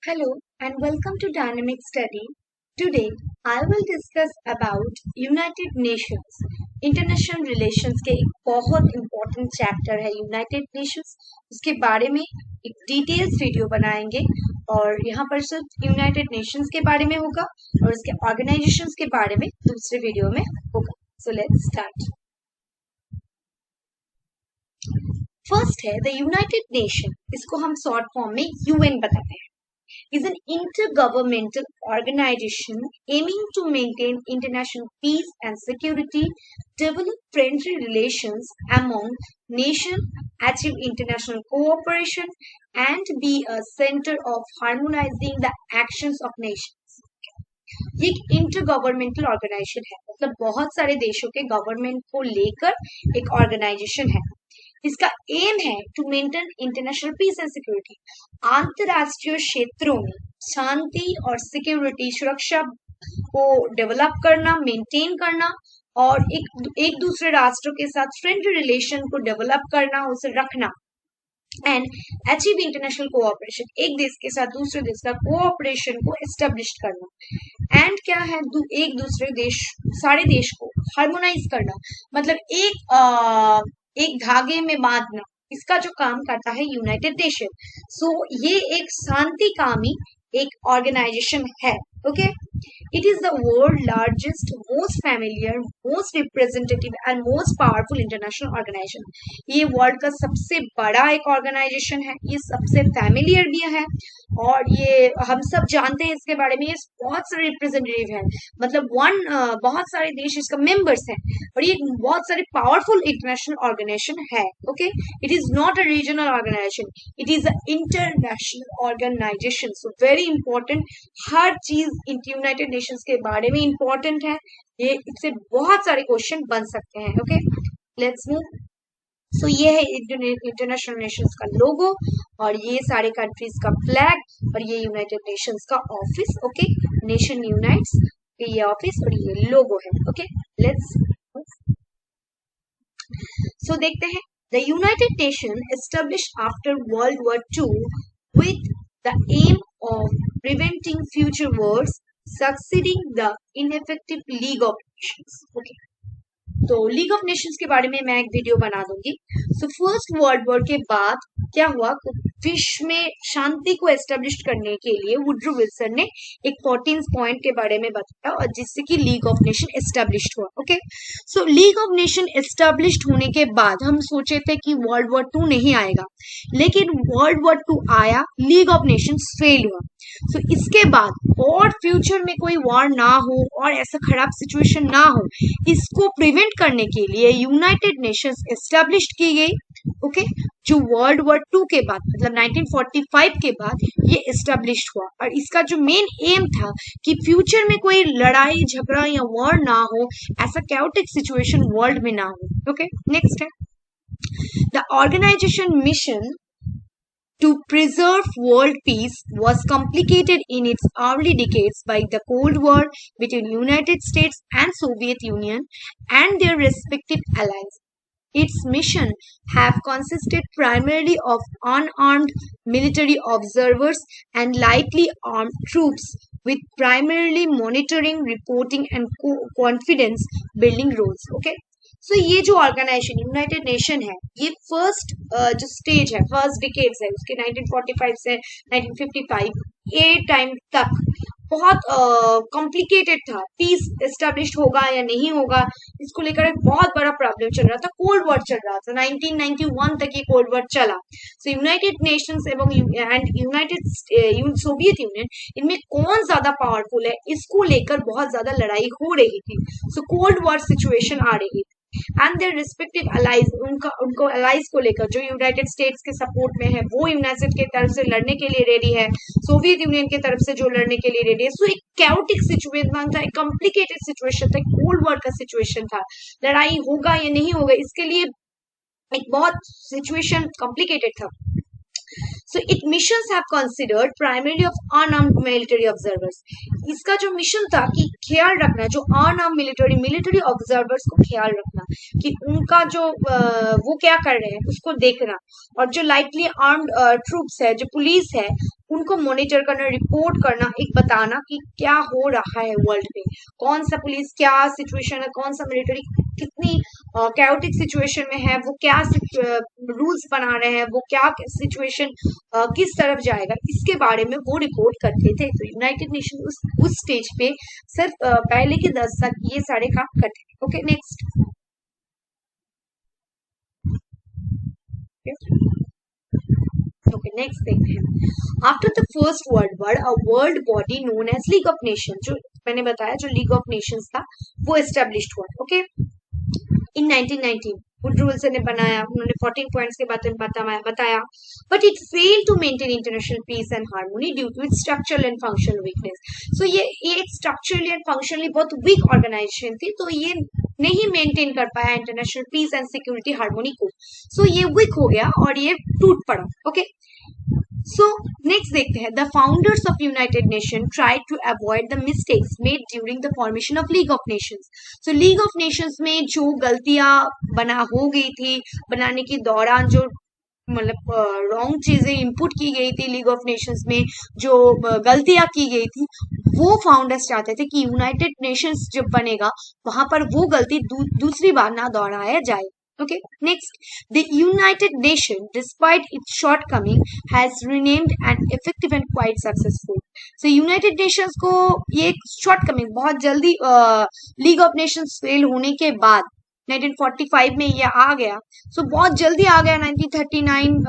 Hello and welcome to Dynamic Study. Today I will discuss about United Nations. International relations के एक बहुत important chapter है United Nations. उसके बारे में एक डिटेल्स वीडियो बनाएंगे और यहाँ पर सिर्फ यूनाइटेड नेशंस के बारे में होगा और उसके ऑर्गेनाइजेशंस के बारे में दूसरे वीडियो में होगा। So let's start. फर्स्ट है द यूनाइटेड नेशन, इसको हम शॉर्ट फॉर्म में यूएन बताते हैं, is an intergovernmental organization aiming to maintain international peace and security, develop friendly relations among nations, achieve international cooperation, and be a center of harmonizing the actions of nations. ये एक inter governmental organisation है, मतलब बहुत सारे देशों के government को लेकर एक ऑर्गेनाइजेशन है। इसका एम है to maintain international peace and security, अंतरराष्ट्रीय क्षेत्रों में शांति और सिक्योरिटी सुरक्षा को डेवलप करना, मेंटेन करना और एक दूसरे राष्ट्रों के साथ फ्रेंडली रिलेशन को डेवलप करना, उसे रखना एंड अचीव इंटरनेशनल कोऑपरेशन, एक देश के साथ दूसरे देश का कोऑपरेशन को एस्टेब्लिश करना एंड क्या है एक दूसरे देश सारे देश को हार्मोनाइज करना, मतलब एक धागे में बांधना। इसका जो काम करता है यूनाइटेड नेशन। सो ये एक शांतिकामी एक ऑर्गेनाइजेशन है। Okay, it is the world largest, most familiar, most representative and most powerful international organization. ये वर्ल्ड का सबसे बड़ा एक ऑर्गेनाइजेशन है, ये सबसे फैमिलियर भी है और ये हम सब जानते हैं इसके बारे में। ये बहुत सारे रिप्रेजेंटेटिव है, मतलब बहुत सारे देश इसका मेंबर्स हैं और ये बहुत सारे पावरफुल इंटरनेशनल ऑर्गेनाइजेशन है। Okay, it is not a regional organisation, it is a international organisation. So very important, हर चीज यूनाइटेड नेशंस के बारे में इंपॉर्टेंट है। ये इससे बहुत सारे क्वेश्चन बन सकते हैं। Okay, let's move. सो ये है इंटरनेशनल नेशंस का लोगो और ये सारे कंट्रीज का फ्लैग और ये यूनाइटेड नेशंस का ऑफिस। ओके, नेशन यूनाइट्स, ये ऑफिस और ये लोगो है। ओके, लेट्स सो देखते हैं। The United nation established after world war II with the aim of preventing future wars, succeeding the ineffective League of Nations. Okay. तो league of Nations के बारे में मैं एक वीडियो बना दूंगी। सो फर्स्ट वर्ल्ड वॉर के बाद क्या हुआ, विश्व में शांति को एस्टेब्लिश करने के लिए वुड्रो विल्सन ने एक 14 पॉइंट के बारे में बताया और जिससे कि लीग ऑफ नेशन एस्टेब्लिश्ड हुआ। Okay, so League of nation established होने के बाद हम सोचे थे कि वर्ल्ड वॉर II नहीं आएगा, लेकिन वर्ल्ड वॉर II आया, लीग ऑफ नेशंस फेल हुआ। सो इसके बाद और फ्यूचर में कोई वॉर ना हो और ऐसा खराब सिचुएशन ना हो, इसको प्रिवेंट करने के लिए यूनाइटेड नेशंस एस्टेब्लिश की गई। ओके, जो वर्ल्ड वॉर II के बाद मतलब 1945 के बाद ये एस्टेब्लिश हुआ और इसका जो मेन एम था कि फ्यूचर में कोई लड़ाई झगड़ा या वॉर ना हो, ऐसा कैओटिक सिचुएशन वर्ल्ड में ना हो। ओके, नेक्स्ट है the organization mission to preserve world peace was complicated in its early decades by the Cold War between United States and Soviet Union and their respective allies. Its mission have consisted primarily of unarmed military observers and lightly armed troops with primarily monitoring, reporting and confidence building roles. Okay, सो ये जो organisation United nation है, ये first जो stage है, first decades है उसके 1945 से 1955 ये टाइम तक बहुत कॉम्प्लिकेटेड था। पीस एस्टेब्लिश होगा या नहीं होगा, इसको लेकर एक बहुत बड़ा प्रॉब्लम चल रहा था। कोल्ड वॉर चल रहा था, 1991 तक ये कोल्ड वॉर चला। So United Nations and United Soviet Union, इनमें कौन ज्यादा पावरफुल है, इसको लेकर बहुत ज्यादा लड़ाई हो रही थी। सो कोल्ड वॉर सिचुएशन आ रही थी एंड देयर रिस्पेक्टिव अलाइज, उनको अलाइज को लेकर जो यूनाइटेड स्टेट्स के सपोर्ट में है वो यूनाइटेड के तरफ से लड़ने के लिए रेडी है, सोवियत यूनियन के तरफ से जो लड़ने के लिए रेडी है। सो एक कैओटिक सिचुएशन था, एक कॉम्प्लिकेटेड सिचुएशन था, कोल्ड वॉर का सिचुएशन था। लड़ाई होगा या नहीं होगा, इसके लिए एक बहुत सिचुएशन कॉम्प्लिकेटेड था। So its missions have considered primarily of unarmed military observers. इसका जो मिशन था कि ख्याल रखना जो अनआर्म मिलिट्री ऑब्जर्वर्स को ख्याल रखना कि उनका जो वो क्या कर रहे हैं उसको देखना, और जो लाइटली आर्म्ड ट्रूप्स है जो पुलिस है उनको मॉनिटर करना, रिपोर्ट करना, एक बताना कि क्या हो रहा है वर्ल्ड में, कौन सा पुलिस क्या सिचुएशन है, कौन सा मिलिट्री कितनी कैओटिक सिचुएशन में है, वो क्या रूल्स बना रहे हैं, वो क्या सिचुएशन किस तरफ जाएगा, इसके बारे में वो रिपोर्ट करते थे। तो यूनाइटेड नेशन उस स्टेज पे सिर्फ पहले के 10 साल ये सारे काम करते थे। Okay next. ओके नेक्स्ट देखते हैं। After the first world war a world body known as League of Nation, जो मैंने बताया जो लीग ऑफ नेशंस था वो एस्टेब्लिश्ड हुआ। ओके इन 1919 वुडरो विल्सन ने बनाया, उन्होंने 14 पॉइंट्स के बारे में बताया, but it failed to maintain international peace and harmony due to its structural and functional weakness. So ये एक स्ट्रक्चरली एंड फंक्शनली बहुत वीक ऑर्गेनाइजेशन थी, तो ये नहीं मेंटेन कर पाया international peace and security harmony को, सो ये वीक हो गया और ये टूट पड़ा। ओके सो नेक्स्ट देखते हैं। The founders of United Nation tried to avoid the mistakes made during the formation of League of Nations. So League of Nations में जो गलतियां हो गई थी बनाने के दौरान, जो मतलब रॉन्ग चीजें इनपुट की गई थी लीग ऑफ नेशंस में, जो गलतियां की गई थी, वो फाउंडर्स चाहते थे कि यूनाइटेड नेशंस जब बनेगा वहां पर वो गलती दूसरी बार ना दोहराया जाए। Okay, next, the United Nations, despite its shortcoming, has remained an effective and quite successful. So United Nations को ये shortcoming बहुत जल्दी League of Nations फेल होने के बाद 1945 में ये आ गया, so बहुत जल्दी आ गया 1939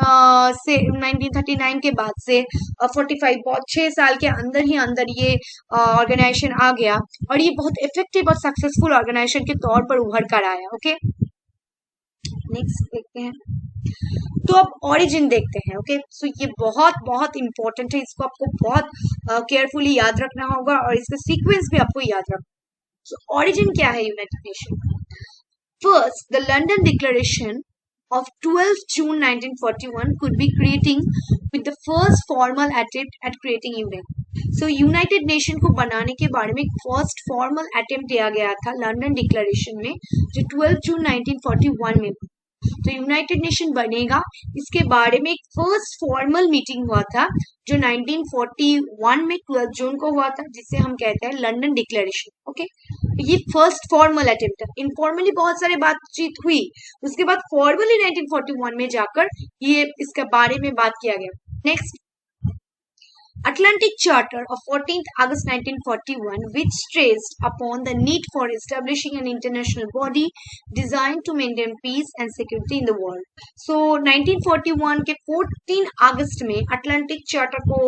से 1939 के बाद से 45 बहुत 6 साल के अंदर ये ऑर्गेनाइजेशन आ गया और ये बहुत इफेक्टिव और सक्सेसफुल ऑर्गेनाइजेशन के तौर पर उभर कर आया। ओके नेक्स्ट देखते हैं। तो अब ओरिजिन देखते हैं। ओके सो ये बहुत बहुत इंपॉर्टेंट है, इसको आपको बहुत केयरफुली याद रखना होगा और इसका सीक्वेंस भी आपको याद रखना। सो ओरिजिन क्या है United nation? First, the London declaration of 12th June 1941 could be creating with the first formal attempt at creating UN. So United nation को बनाने के बारे में फर्स्ट फॉर्मल अटेम्प्ट लिया गया था लंदन डिक्लेरेशन में, जो 12 जून 1941 में। तो यूनाइटेड नेशन बनेगा इसके बारे में एक फर्स्ट फॉर्मल मीटिंग हुआ था जो 1941 में 12 जून को हुआ था, जिसे हम कहते हैं लंदन डिक्लेरेशन। ओके ये फर्स्ट फॉर्मल अटेम्प्ट था। इनफॉर्मली बहुत सारी बातचीत हुई, उसके बाद फॉर्मली 1941 में जाकर ये इसके बारे में बात किया गया। Next, Atlantic Charter of 14th August 1941, which stressed upon the need for establishing an international body designed to maintain peace and security in the world. So 1941 के 14 अगस्त में अटलांटिक चार्टर को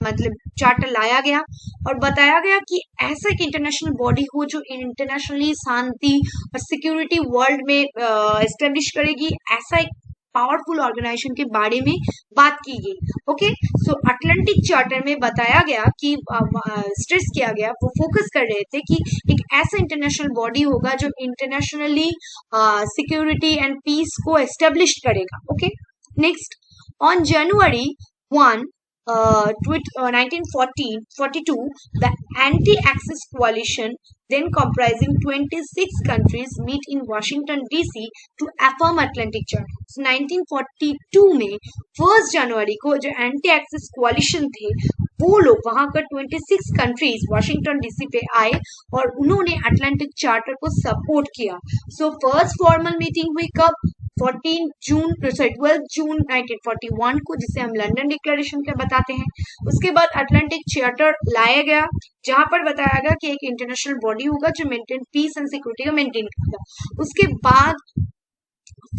मतलब चार्टर लाया गया और बताया गया कि ऐसा एक इंटरनेशनल बॉडी हो जो इंटरनेशनली शांति और सिक्योरिटी वर्ल्ड में एस्टेब्लिश करेगी, ऐसा एक पावरफुल ऑर्गेनाइजेशन के बारे में बात की गई। ओके सो अटलांटिक चार्टर में बताया गया कि स्ट्रेस किया गया, वो फोकस कर रहे थे कि एक ऐसा इंटरनेशनल बॉडी होगा जो इंटरनेशनली सिक्योरिटी एंड पीस को एस्टेब्लिश करेगा। Okay next, on January 1 1942, the anti-Axis coalition, then comprising 26 countries, meet in Washington DC to affirm Atlantic Charter. So 1942 में 1 जनवरी को जो एंटी-एक्सिस कोalition थे वो लोग वहां कर 26 कंट्रीज वाशिंगटन डीसी पे आए और उन्होंने अटलांटिक चार्टर को सपोर्ट किया। सो फर्स्ट फॉर्मल मीटिंग हुई कब? 12 जून 1941 को, जिसे हम लंदन डिक्लेरेशन के बताते हैं। उसके बाद अटलांटिक चार्टर लाया गया जहां पर बताया गया कि एक इंटरनेशनल बॉडी होगा जो मेंटेन पीस एंड सिक्योरिटी को मेंटेन करेगा। उसके बाद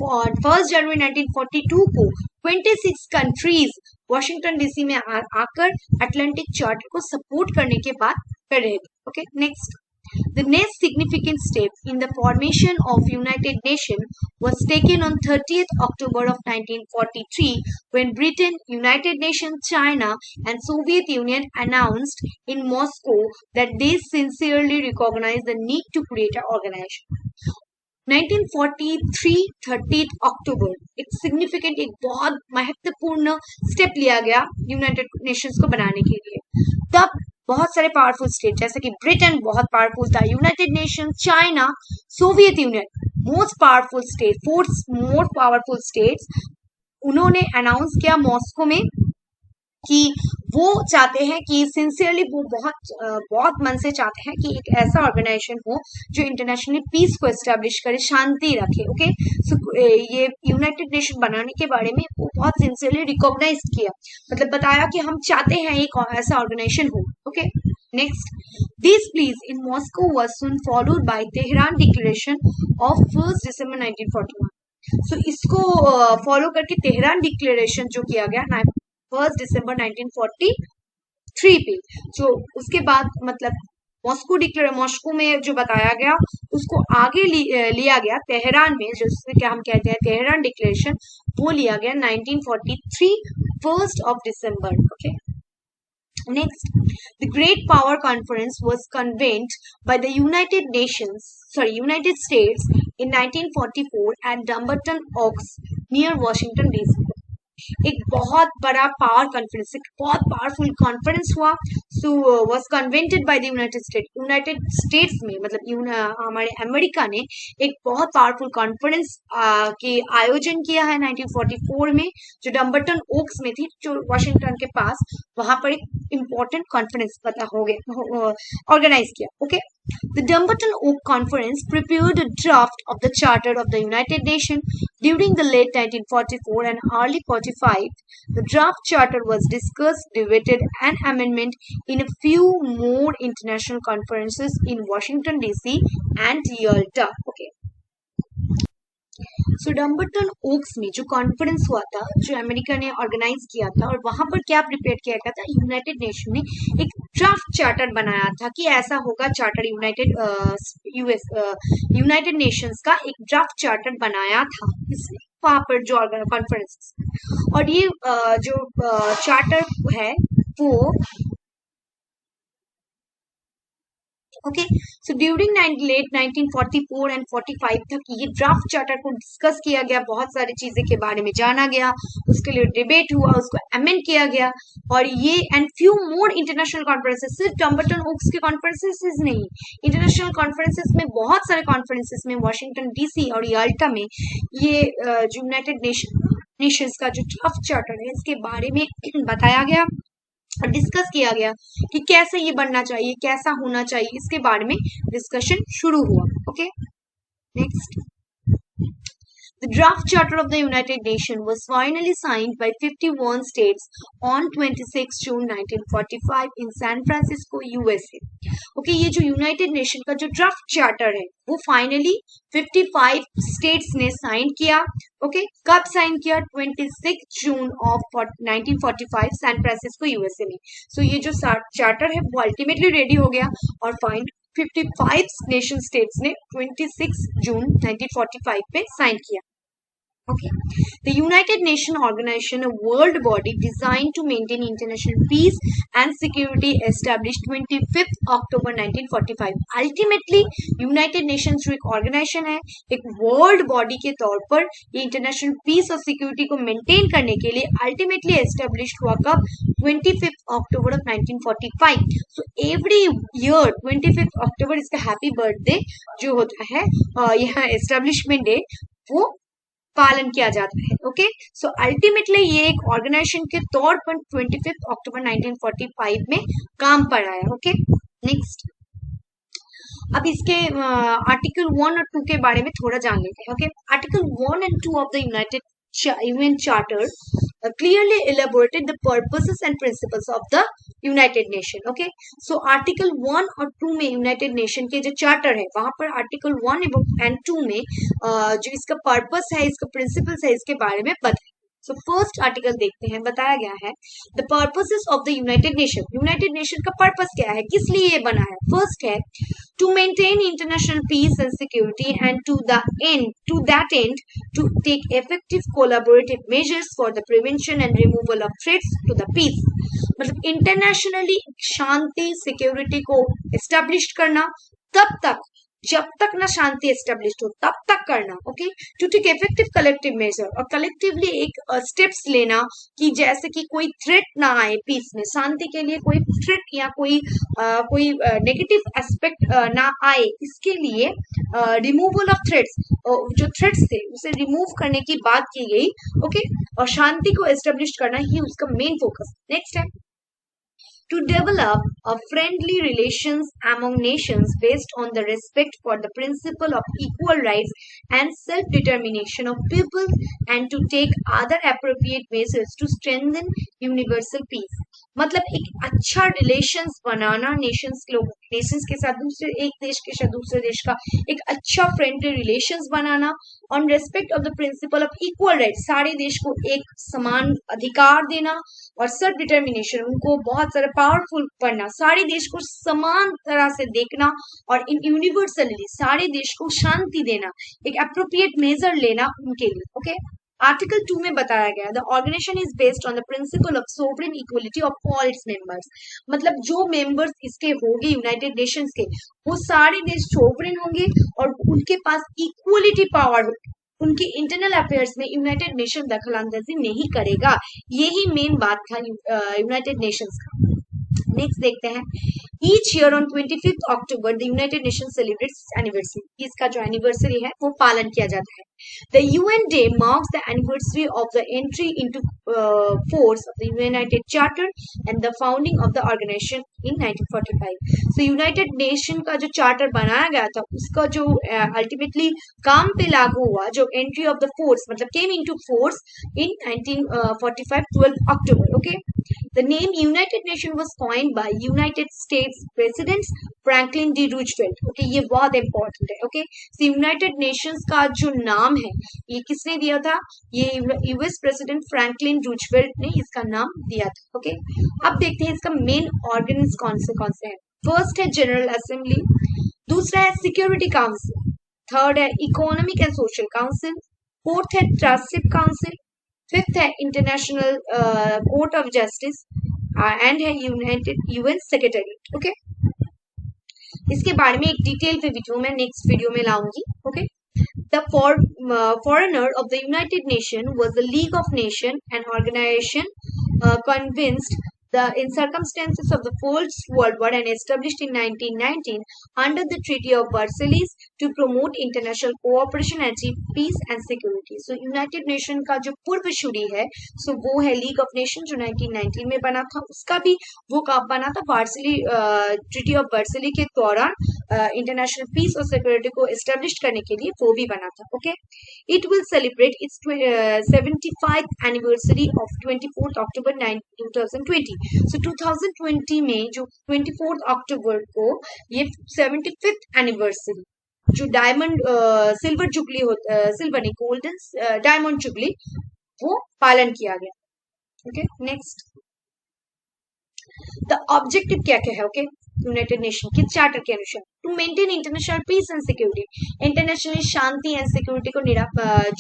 1 जनवरी 1942 को 26 कंट्रीज वाशिंगटन डीसी में आकर अटलांटिक चार्टर को सपोर्ट करने के बाद कर रहे थे। Okay next, the next significant step in the formation of United Nations was taken on 30th October of 1943 when Britain, United Nations, China and Soviet Union announced in Moscow that they sincerely recognize the need to create an organization. 1943 30 अक्टूबर एक significant, एक बहुत महत्वपूर्ण step लिया गया United Nations को बनाने के लिए। तब बहुत सारे पावरफुल स्टेट जैसे कि ब्रिटेन बहुत पावरफुल था, United nation, China, Soviet union, most powerful state, fourth most powerful states, उन्होंने अनाउंस किया मॉस्को में कि वो चाहते हैं कि सिंसियरली वो बहुत मन से चाहते हैं कि एक ऐसा ऑर्गेनाइजेशन हो जो इंटरनेशनली पीस को एस्टेब्लिश करे, शांति रखे। ओके, सो ये यूनाइटेड नेशन बनाने के बारे में वो बहुत सिंसियरली रिकॉग्नाइज किया, मतलब बताया कि हम चाहते हैं एक ऐसा ऑर्गेनाइजेशन हो। Okay, next, this please in Moscow was soon followed by Tehran declaration of 1 दिसंबर 1941। सो इसको फॉलो करके तेहरान डिक्लेरेशन जो किया गया 1 दिसंबर 1943 पे, जो उसके बाद मतलब मॉस्को में जो बताया गया उसको आगे लिया गया तेहरान में, जो क्या हम कहते हैं तेहरान डिक्लेरेशन, वो लिया गया 1943 1 दिसंबर। Okay, next, the Great Power Conference was convened by the United States in 1944 at Dumbarton Oaks near Washington DC. एक बहुत बड़ा पावर कॉन्फ्रेंस, एक बहुत पावरफुल कॉन्फ्रेंस हुआ, so was convened by the United States में, मतलब हमारे अमेरिका ने एक बहुत पावरफुल कॉन्फ्रेंस के आयोजन किया है 1944 में, जो डम्बर्टन ओक्स में थी, जो वाशिंगटन के पास, वहां पर एक इम्पोर्टेंट कॉन्फ्रेंस ऑर्गेनाइज किया। Okay, The Dumbarton Oak Conference prepared a draft of the Charter of the United Nations during the late 1944 and early 45. The draft charter was discussed, debated, and amended in a few more international conferences in Washington DC and Yalta. Okay. So Dumbarton Oaks में जो conference हुआ था, जो America ने organise किया था, और वहां पर क्या प्रिपेयर किया गया था, यूनाइटेड नेशन ने एक ड्राफ्ट चार्टर बनाया था कि ऐसा होगा चार्टर, यूनाइटेड नेशंस का एक ड्राफ्ट चार्टर बनाया था इसने वहां पर जो कॉन्फ्रेंस, और ये जो चार्टर है वो okay, so during late 1944 and 45 तक ये ड्राफ्ट चार्टर को डिस्कस किया गया, बहुत सारी चीजें के बारे में जाना गया, उसके लिए डिबेट हुआ, उसको अमेंड किया गया, और ये and few more international conferences, सिर्फ डम्बर्टन ओक्स के कॉन्फ्रेंसेस नहीं, इंटरनेशनल कॉन्फ्रेंसेस में, बहुत सारे कॉन्फ्रेंसेस में, वॉशिंगटन डीसी और याल्टा में, ये जो यूनाइटेड नेशंस का जो ड्राफ्ट चार्टर है इसके बारे में बताया गया और डिस्कस किया गया कि कैसे ये बनना चाहिए, कैसा होना चाहिए, इसके बारे में डिस्कशन शुरू हुआ। Okay, next, The draft charter of the United Nations was finally signed by 51 states on 26 June 1945 in San Francisco, USA. Okay, ये जो यूनाइटेड नेशन का जो ड्राफ्ट चार्टर है वो फाइनली 55 स्टेट्स ने साइन किया। ओके, कब साइन किया? 26 June of 1945 San Francisco USA में। सो ये जो चार्टर है वो अल्टीमेटली रेडी हो गया और फाइन 55 नेशन स्टेट्स ने 26 जून 1945 पे साइन किया। Okay. The United Nations Organization, a world body designed to maintain international peace and security, established 25 October 1945. Ultimately, United Nations जो एक ऑर्गेनाइजेशन है, एक वर्ल्ड बॉडी के तौर पर ये इंटरनेशनल पीस और सिक्योरिटी को मेंटेन करने के लिए अल्टीमेटली एस्टेब्लिश्ड हुआ कब? 25 अक्टूबर ऑफ 1945. सो एवरी ईयर 25 अक्टूबर इसका हैप्पी बर्थडे जो होता है, यहाँ एस्टेब्लिशमेंट डे, वो पालन किया जाता है। ओके, सो अल्टीमेटली ये एक ऑर्गेनाइजेशन के तौर पर 25 अक्टूबर 1945 में काम पर आया। ओके, नेक्स्ट, अब इसके आर्टिकल 1 और 2 के बारे में थोड़ा जान लेते हैं। Okay, article 1 and 2 of the United UN Charter clearly elaborated the purposes and principles of the United Nation. Okay, so Article 1 और 2 में United Nation के जो चार्टर है वहां पर Article 1 and 2 में जो इसका पर्पस है, इसका प्रिंसिपल्स है, इसके बारे में बताया। सो फर्स्ट आर्टिकल देखते हैं, बताया गया है the purposes of the United nation. United Nation का पर्पस क्या है, किस लिए ये बना है? फर्स्ट है to maintain international peace and security, and to that end to take effective collaborative measures for the prevention and removal of threats to the peace. मतलब इंटरनेशनली शांति सिक्योरिटी को एस्टेब्लिश करना, तब तक जब तक ना शांति एस्टेब्लिश हो तब तक करना। Okay, to take effective collective measure, और कलेक्टिवली एक स्टेप्स लेना कि जैसे कि कोई थ्रेट ना आए पीस में, शांति के लिए कोई थ्रेट या कोई नेगेटिव एस्पेक्ट ना आए, इसके लिए रिमूवल ऑफ थ्रेट्स, जो थ्रेट्स थे उसे रिमूव करने की बात की गई। ओके, और शांति को एस्टेब्लिश करना ही उसका मेन फोकस। नेक्स्ट है to develop a friendly relations among nations based on the respect for the principle of equal rights and self-determination of people, and to take other appropriate measures to strengthen universal peace। मतलब एक अच्छा relations बनाना Nations के साथ, दूसरे एक देश के साथ दूसरे देश का एक अच्छा friendly relations banana, on respect of the principle of equal right, सारे देश को एक समान अधिकार देना, और सेल्फ डिटर्मिनेशन, उनको बहुत सारा पावरफुल बनना, सारे देश को समान तरह से देखना, और इन यूनिवर्सली सारे देश को शांति देना, एक अप्रोप्रिएट मेजर लेना उनके लिए। ओके, आर्टिकल 2 में बताया गया the organization is based on the principle of sovereign equality of all its members. मतलब जो मेंबर्स इसके होंगे यूनाइटेड नेशंस के, वो सारे देश सोवरेन होंगे और उनके पास इक्वलिटी पावर होगी, उनकी इंटरनल अफेयर्स में यूनाइटेड नेशन दखल अंदाजी नहीं करेगा। यही मेन बात था यूनाइटेड नेशंस का। नेक्स्ट देखते हैं, each year on 25 October the United Nation celebrates anniversary, इसका जो एनिवर्सरी है वो पालन किया जाता है। The UN day marks the anniversary of the entry into force of the United charter and the founding of the organization in 1945। So United Nation का जो चार्टर बनाया गया था उसका जो अल्टीमेटली काम पे लागू हुआ, जो एंट्री ऑफ द फोर्स मतलब came into force in 1945 12 October. Okay, the name United Nation was coined by United States President Franklin D. Roosevelt। Okay, ये बहुत इंपॉर्टेंट है। ओके, यूनाइटेड नेशंस का जो नाम है ये किसने दिया था? ये यूएस प्रेसिडेंट फ्रैंकलिन रूजवेल्ट ने इसका नाम दिया था। ओके, अब देखते हैं इसका मेन ऑर्गन्स कौन से हैं। फर्स्ट है जनरल असेंबली, दूसरा है सिक्योरिटी काउंसिल, थर्ड है economic and social council, fourth है ट्रस्टिव काउंसिल, फिफ्थ है international court of justice, and है यूनाइटेड यूएन सेक्रेटरी। ओके, इसके बारे में एक डिटेल वीडियो मैं नेक्स्ट वीडियो में लाऊंगी। Okay, the foreigner of the United Nations was the League of Nations, an organization convinced in circumstances of the First World War and established in 1919 under the Treaty of Versailles to promote international cooperation and achieve peace and security। So United Nation का जो पूर्व Shuri है so वो है League of Nations जो 1919 में बना था, उसका भी वो कब बना था? वार्सली ट्रीटी ऑफ वर्सली के दौरान इंटरनेशनल पीस और सिक्योरिटी को एस्टेब्लिश करने के लिए वो भी बना था। Okay, it will celebrate it's 75th anniversary of 24 अक्टूबर 2020। सो 2020 में जो 24 अक्टूबर को ये 75th एनिवर्सरी जो डायमंड सिल्वर जुबली होता, सिल्वर नहीं गोल्डन डायमंड जुबली, वो पालन किया गया। ओके, नेक्स्ट द ऑब्जेक्टिव क्या क्या है? ओके, यूनाइटेड नेशन के चार्टर के अनुसार to maintain international peace and security, international शांति एंड सिक्योरिटी को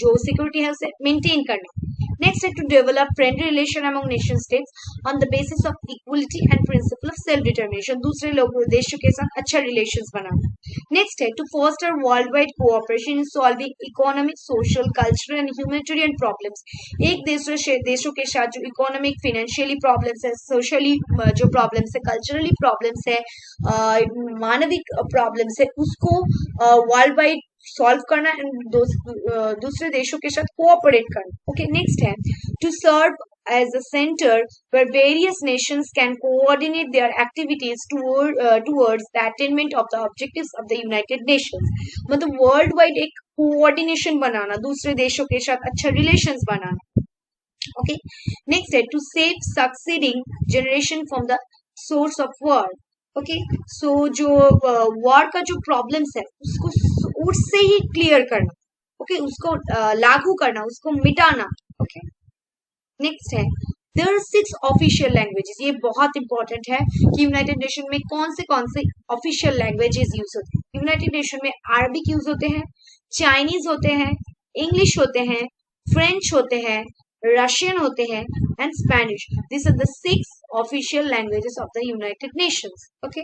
जो सिक्योरिटी है उसे मेंटेन करना। नेक्स्ट है to develop friendly relation among nation states on the basis of equality and principle of self determination, दूसरे लोगों देशों के साथ अच्छा रिलेशंस बनाना। नेक्स्ट है to foster world wide cooperation in solving economic, social, cultural and humanitarian problems. एक देशों के साथ जो इकोनॉमिक फाइनेंशियली प्रॉब्लम्स है, सोशली जो प्रॉब्लम्स है, कल्चरली प्रॉब्लम्स है, मानविक प्रॉब्लम्स है, उसको वर्ल्ड वाइड सॉल्व करना एंड दूसरे देशों के साथ कोऑपरेट करना। ओके, नेक्स्ट है to serve as a center where various nations can coordinate their activities towards the attainment of the objectives of the United Nations। मतलब वर्ल्ड वाइड एक coordination बनाना, दूसरे देशों के साथ अच्छा रिलेशंस बनाना। ओके, नेक्स्ट है to save succeeding generation from the source of war. Okay, so जो वॉर का जो प्रॉब्लम्स है उसको उससे ही क्लियर करना। ओके, उसको लागू करना, उसको मिटाना। ओके, नेक्स्ट है देयर आर 6 ऑफिशियल लैंग्वेजेस। ये बहुत इंपॉर्टेंट है कि यूनाइटेड नेशन में कौन से ऑफिशियल लैंग्वेजेस यूज होते हैं। यूनाइटेड नेशन में अरबिक यूज होते हैं, चाइनीज होते हैं, इंग्लिश होते हैं, फ्रेंच होते हैं, रशियन होते हैं and Spanish. This are the 6 official languages of the United Nations. Okay,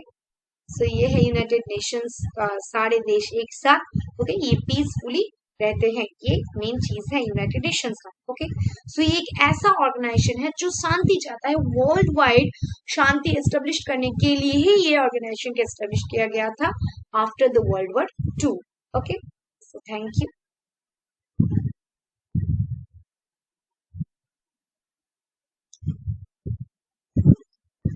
so ये है यूनाइटेड नेशंस का सारे देश एक साथ, ओके, ये पीसफुली रहते हैं, ये मेन चीज है यूनाइटेड नेशंस का, ओके। सो ये एक ऐसा ऑर्गेनाइजेशन है जो शांति चाहता है, वर्ल्ड वाइड शांति एस्टेब्लिश करने के लिए ही ये ऑर्गेनाइजेशन एस्टेब्लिश किया गया था after the world war 2, okay. So thank you.